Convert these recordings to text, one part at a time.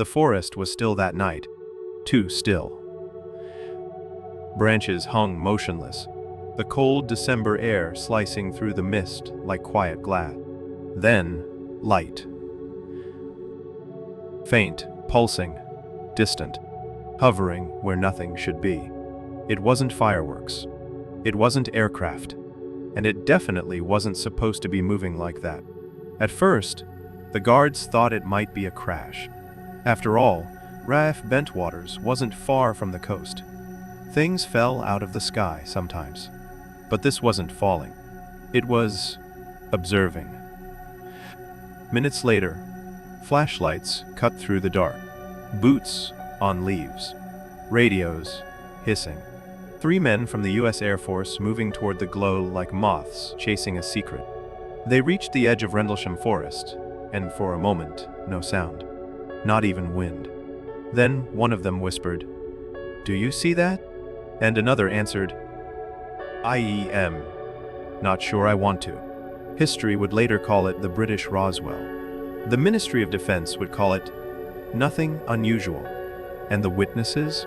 The forest was still that night, too still. Branches hung motionless, the cold December air slicing through the mist like quiet glass. Then, light. Faint, pulsing, distant, hovering where nothing should be. It wasn't fireworks. It wasn't aircraft. And it definitely wasn't supposed to be moving like that. At first, the guards thought it might be a crash. After all, RAF Bentwaters wasn't far from the coast. Things fell out of the sky sometimes. But this wasn't falling. It was observing. Minutes later, flashlights cut through the dark. Boots on leaves. Radios hissing. 3 men from the U.S. Air Force moving toward the glow like moths chasing a secret. They reached the edge of Rendlesham Forest, and for a moment, no sound. Not even wind. Then one of them whispered, "Do you see that?" And another answered, "IEM. Not sure I want to." History would later call it the British Roswell. The Ministry of Defense would call it nothing unusual. And the witnesses?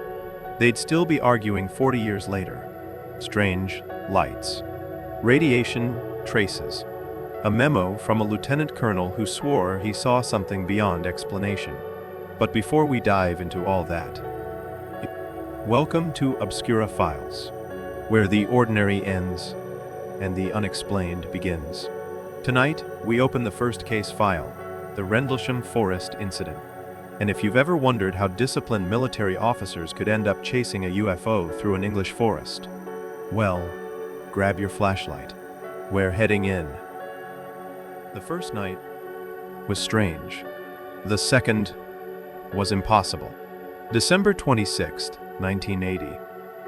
They'd still be arguing 40 years later. Strange lights. Radiation traces. A memo from a lieutenant colonel who swore he saw something beyond explanation. But before we dive into all that, welcome to Obscura Files, where the ordinary ends and the unexplained begins. Tonight, we open the first case file, the Rendlesham Forest incident. And if you've ever wondered how disciplined military officers could end up chasing a UFO through an English forest, well, grab your flashlight. We're heading in. The first night was strange. The second was impossible. December 26th, 1980.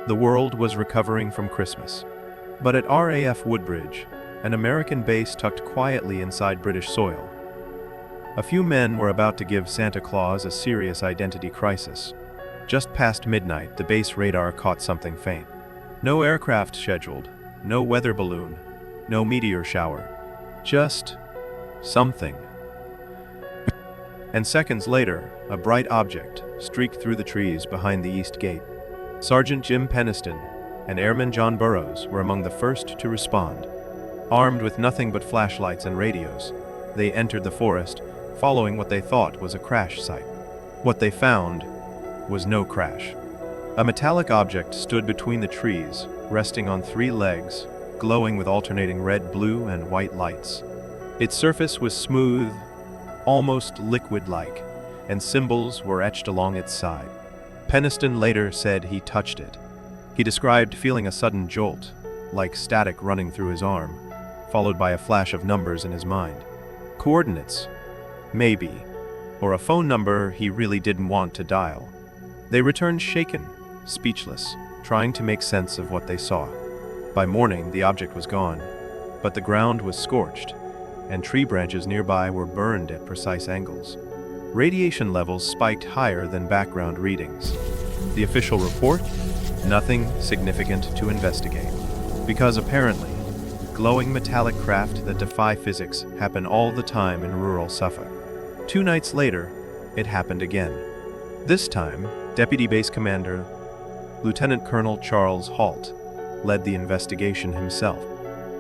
The world was recovering from Christmas. But at RAF Woodbridge, an American base tucked quietly inside British soil, a few men were about to give Santa Claus a serious identity crisis. Just past midnight, the base radar caught something faint. No aircraft scheduled, no weather balloon, no meteor shower. Just something. And seconds later, a bright object streaked through the trees behind the east gate. Sergeant Jim Peniston and Airman John Burroughs were among the first to respond. Armed with nothing but flashlights and radios, they entered the forest, following what they thought was a crash site. What they found was no crash. A metallic object stood between the trees, resting on 3 legs, glowing with alternating red, blue, and white lights. Its surface was smooth, almost liquid-like, and symbols were etched along its side. Peniston later said he touched it. He described feeling a sudden jolt, like static running through his arm, followed by a flash of numbers in his mind. Coordinates, maybe, or a phone number he really didn't want to dial. They returned shaken, speechless, trying to make sense of what they saw. By morning, the object was gone, but the ground was scorched, and tree branches nearby were burned at precise angles. Radiation levels spiked higher than background readings. The official report? Nothing significant to investigate. Because apparently, glowing metallic craft that defy physics happen all the time in rural Suffolk. 2 nights later, it happened again. This time, Deputy Base Commander Lieutenant Colonel Charles Halt led the investigation himself.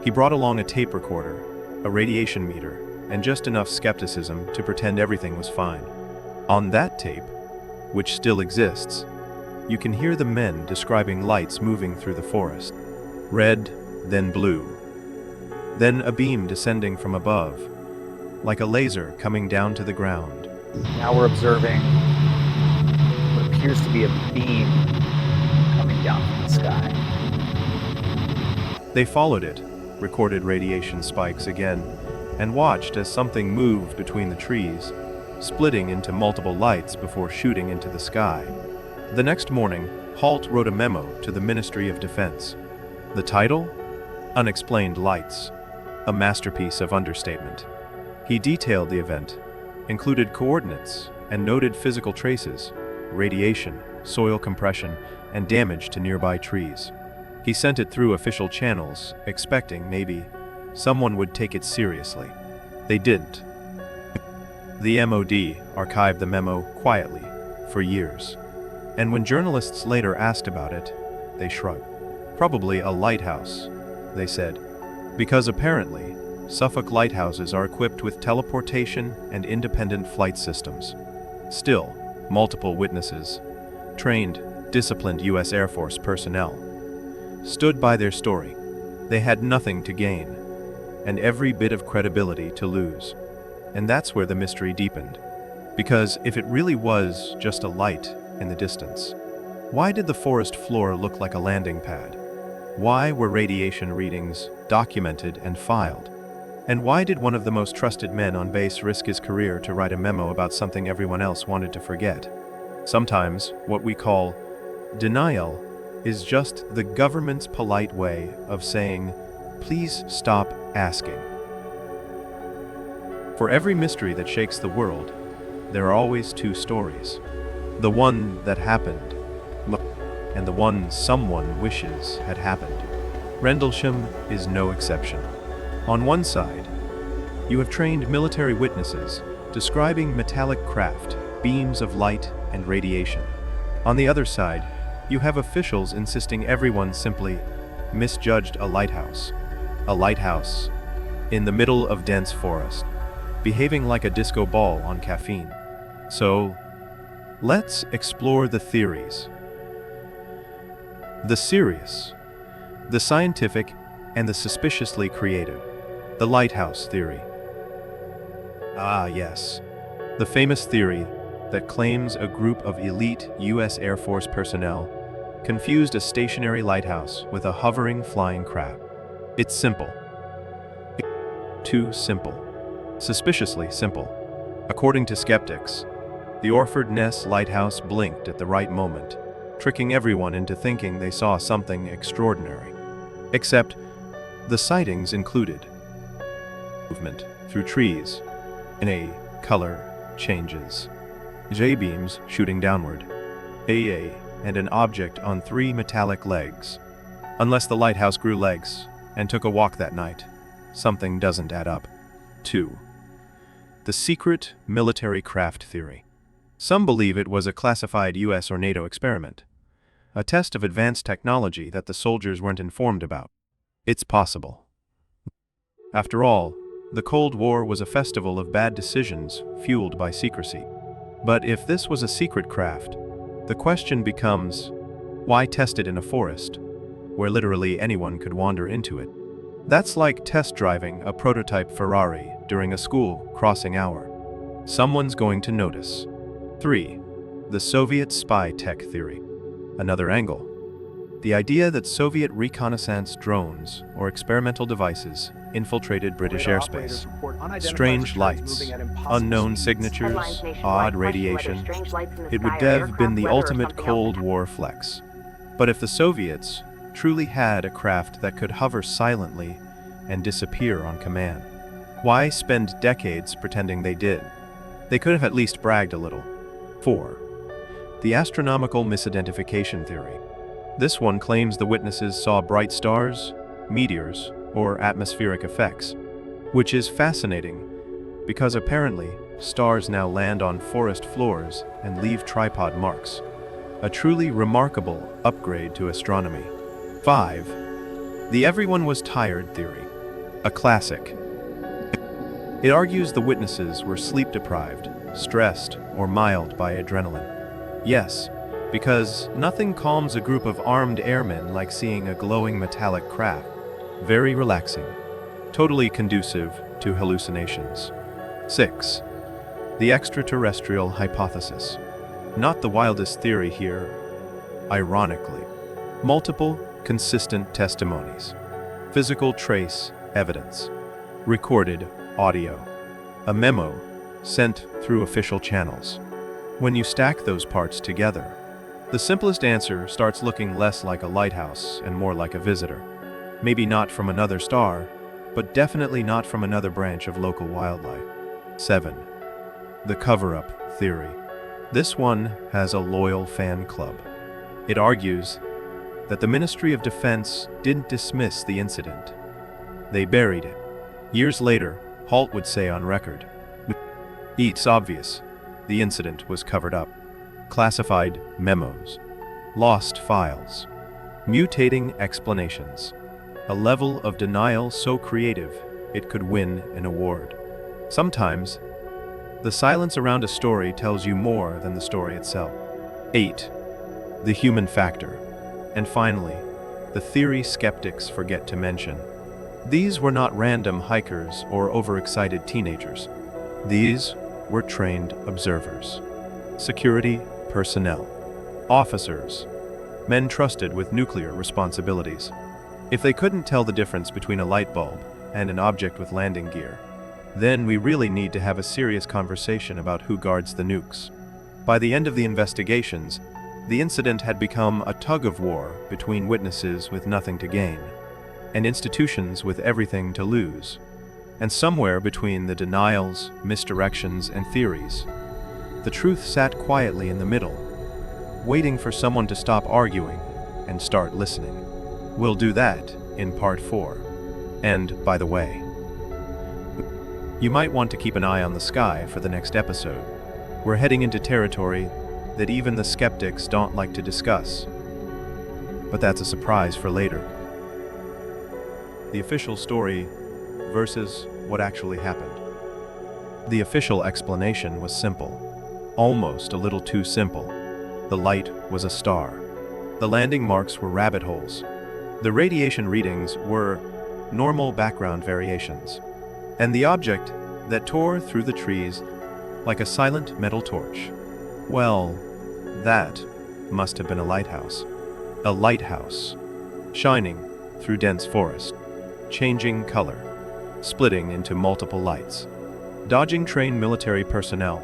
He brought along a tape recorder, a radiation meter, and just enough skepticism to pretend everything was fine. On that tape, which still exists, you can hear the men describing lights moving through the forest. Red, then blue. Then a beam descending from above, like a laser coming down to the ground. Now we're observing what appears to be a beam coming down from the sky. They followed it, recorded radiation spikes again, and watched as something moved between the trees, splitting into multiple lights before shooting into the sky. The next morning, Halt wrote a memo to the Ministry of Defense. The title? Unexplained Lights. A masterpiece of understatement. He detailed the event, included coordinates, and noted physical traces, radiation, soil compression, and damage to nearby trees. He sent it through official channels, expecting maybe someone would take it seriously. They didn't. The MOD archived the memo quietly for years, and when journalists later asked about it, they shrugged. Probably a lighthouse, they said, because apparently Suffolk lighthouses are equipped with teleportation and independent flight systems. Still, multiple witnesses, trained, disciplined U.S. Air Force personnel, stood by their story. They had nothing to gain, and every bit of credibility to lose. And that's where the mystery deepened. Because if it really was just a light in the distance, why did the forest floor look like a landing pad? Why were radiation readings documented and filed? And why did one of the most trusted men on base risk his career to write a memo about something everyone else wanted to forget? Sometimes, what we call denial is just the government's polite way of saying, please stop asking. For every mystery that shakes the world, there are always two stories. The one that happened, and the one someone wishes had happened. Rendlesham is no exception. On one side, you have trained military witnesses describing metallic craft, beams of light, and radiation. On the other side, you have officials insisting everyone simply misjudged a lighthouse. A lighthouse in the middle of dense forest, behaving like a disco ball on caffeine. So, let's explore the theories. The serious, the scientific, and the suspiciously creative. The lighthouse theory. Ah, yes. The famous theory that claims a group of elite U.S. Air Force personnel confused a stationary lighthouse with a hovering flying craft. It's simple. Too simple. Suspiciously simple. According to skeptics, the Orford Ness lighthouse blinked at the right moment, tricking everyone into thinking they saw something extraordinary. Except, the sightings included movement through trees in a color changes, J-beams shooting downward, AA, and an object on 3 metallic legs. Unless the lighthouse grew legs and took a walk that night, something doesn't add up. 2. The secret military craft theory. Some believe it was a classified US or NATO experiment, a test of advanced technology that the soldiers weren't informed about. It's possible. After all, the Cold War was a festival of bad decisions fueled by secrecy. But if this was a secret craft, the question becomes, why test it in a forest, where literally anyone could wander into it? That's like test driving a prototype Ferrari during a school crossing hour. Someone's going to notice. 3. The Soviet spy tech theory. Another angle. The idea that Soviet reconnaissance drones or experimental devices infiltrated British airspace. Strange lights, unknown signatures, odd radiation. It would have been the ultimate Cold War flex. But if the Soviets truly had a craft that could hover silently and disappear on command, why spend decades pretending they did? They could have at least bragged a little. 4. The astronomical misidentification theory. This one claims the witnesses saw bright stars, meteors, or atmospheric effects, which is fascinating because apparently stars now land on forest floors and leave tripod marks. A truly remarkable upgrade to astronomy. 5. The everyone was tired theory. A classic. It argues the witnesses were sleep-deprived, stressed, or mild by adrenaline. Yes, because nothing calms a group of armed airmen like seeing a glowing metallic craft. Very relaxing. Totally conducive to hallucinations. 6. The extraterrestrial hypothesis. Not the wildest theory here, ironically. Multiple, consistent testimonies. Physical trace evidence. Recorded audio. A memo sent through official channels. When you stack those parts together, the simplest answer starts looking less like a lighthouse and more like a visitor. Maybe not from another star, but definitely not from another branch of local wildlife. 7. The cover-up theory. This one has a loyal fan club. It argues that the Ministry of Defense didn't dismiss the incident. They buried it. Years later, Halt would say on record, It's obvious. The incident was covered up. Classified memos. Lost files. Mutating explanations. A level of denial so creative it could win an award. Sometimes, the silence around a story tells you more than the story itself. 8. The human factor. And finally, the theory skeptics forget to mention. These were not random hikers or overexcited teenagers. These were trained observers. Security personnel. Officers. Men trusted with nuclear responsibilities. If they couldn't tell the difference between a light bulb and an object with landing gear, then we really need to have a serious conversation about who guards the nukes. By the end of the investigations, the incident had become a tug-of-war between witnesses with nothing to gain and institutions with everything to lose. And somewhere between the denials, misdirections, and theories, the truth sat quietly in the middle, waiting for someone to stop arguing and start listening. We'll do that in part 4. And, by the way, you might want to keep an eye on the sky for the next episode. We're heading into territory that even the skeptics don't like to discuss. But that's a surprise for later. The official story versus what actually happened. The official explanation was simple, almost a little too simple. The light was a star. The landing marks were rabbit holes. The radiation readings were normal background variations. And the object that tore through the trees like a silent metal torch, well, that must have been a lighthouse. A lighthouse, shining through dense forest, changing color, splitting into multiple lights, dodging trained military personnel,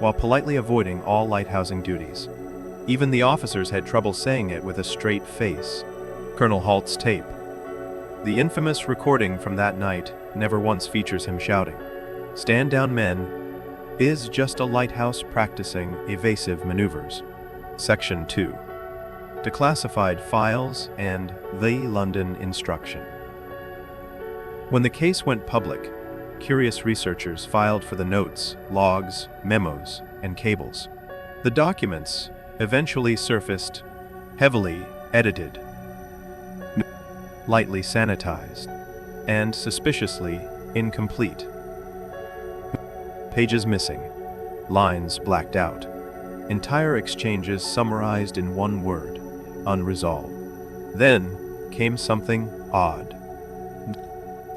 while politely avoiding all lighthousing duties. Even the officers had trouble saying it with a straight face. Colonel Halt's tape. The infamous recording from that night never once features him shouting, "Stand down, men," is just a lighthouse practicing evasive maneuvers. Section 2. Declassified Files and the London Instruction. When the case went public, curious researchers filed for the notes, logs, memos, and cables. The documents eventually surfaced, heavily edited, lightly sanitized, and suspiciously incomplete. Pages missing, lines blacked out, entire exchanges summarized in one word, unresolved. Then came something odd.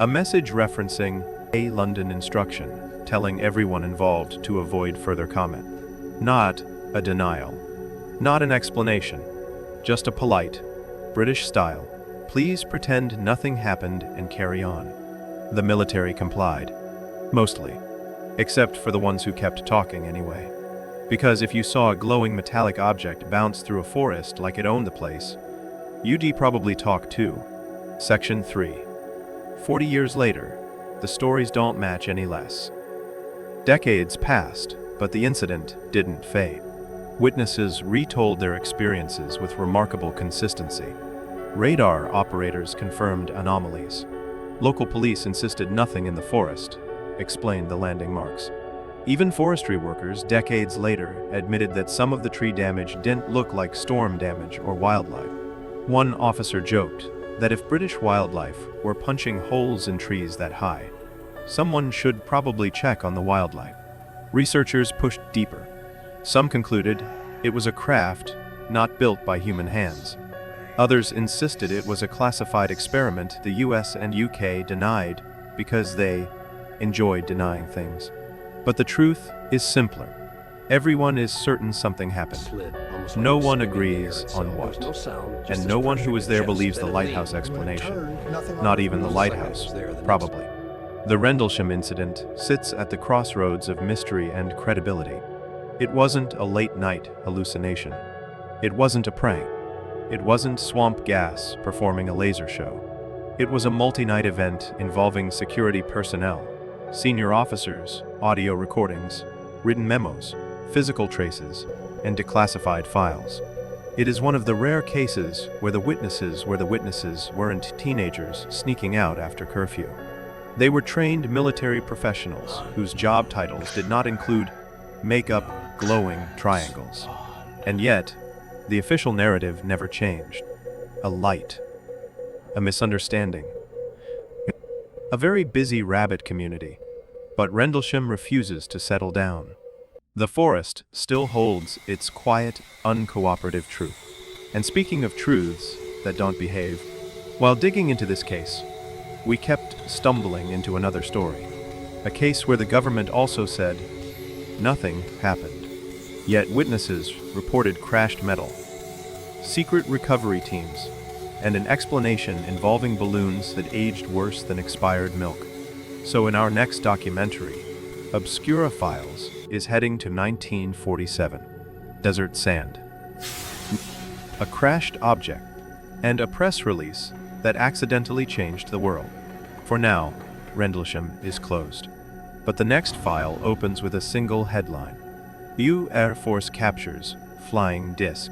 A message referencing a London instruction, telling everyone involved to avoid further comment. Not a denial, not an explanation, just a polite, British style, "Please pretend nothing happened and carry on." The military complied. Mostly. Except for the ones who kept talking anyway. Because if you saw a glowing metallic object bounce through a forest like it owned the place, you'd probably talk too. Section 3. 40 years later, the stories don't match any less. Decades passed, but the incident didn't fade. Witnesses retold their experiences with remarkable consistency. Radar operators confirmed anomalies. Local police insisted nothing in the forest explained the landing marks. Even forestry workers, decades later, admitted that some of the tree damage didn't look like storm damage or wildlife. One officer joked that if British wildlife were punching holes in trees that high, someone should probably check on the wildlife. Researchers pushed deeper. Some concluded it was a craft not built by human hands. Others insisted it was a classified experiment the US and UK denied because they enjoyed denying things. But the truth is simpler. Everyone is certain something happened. No one agrees on what. And no one who was there believes the lighthouse explanation. Not even the lighthouse, probably. The Rendlesham incident sits at the crossroads of mystery and credibility. It wasn't a late-night hallucination. It wasn't a prank. It wasn't swamp gas performing a laser show. It was a multi-night event involving security personnel, senior officers, audio recordings, written memos, physical traces, and declassified files. It is one of the rare cases where the witnesses weren't teenagers sneaking out after curfew. They were trained military professionals whose job titles did not include makeup, glowing triangles. And yet, the official narrative never changed. A light. A misunderstanding. A very busy rabbit community, but Rendlesham refuses to settle down. The forest still holds its quiet, uncooperative truth. And speaking of truths that don't behave, while digging into this case, we kept stumbling into another story. A case where the government also said nothing happened. Yet witnesses reported crashed metal, secret recovery teams, and an explanation involving balloons that aged worse than expired milk. So in our next documentary, Obscura Files is heading to 1947. Desert sand. A crashed object, and a press release that accidentally changed the world. For now, Rendlesham is closed. But the next file opens with a single headline. U Air Force captures flying disc.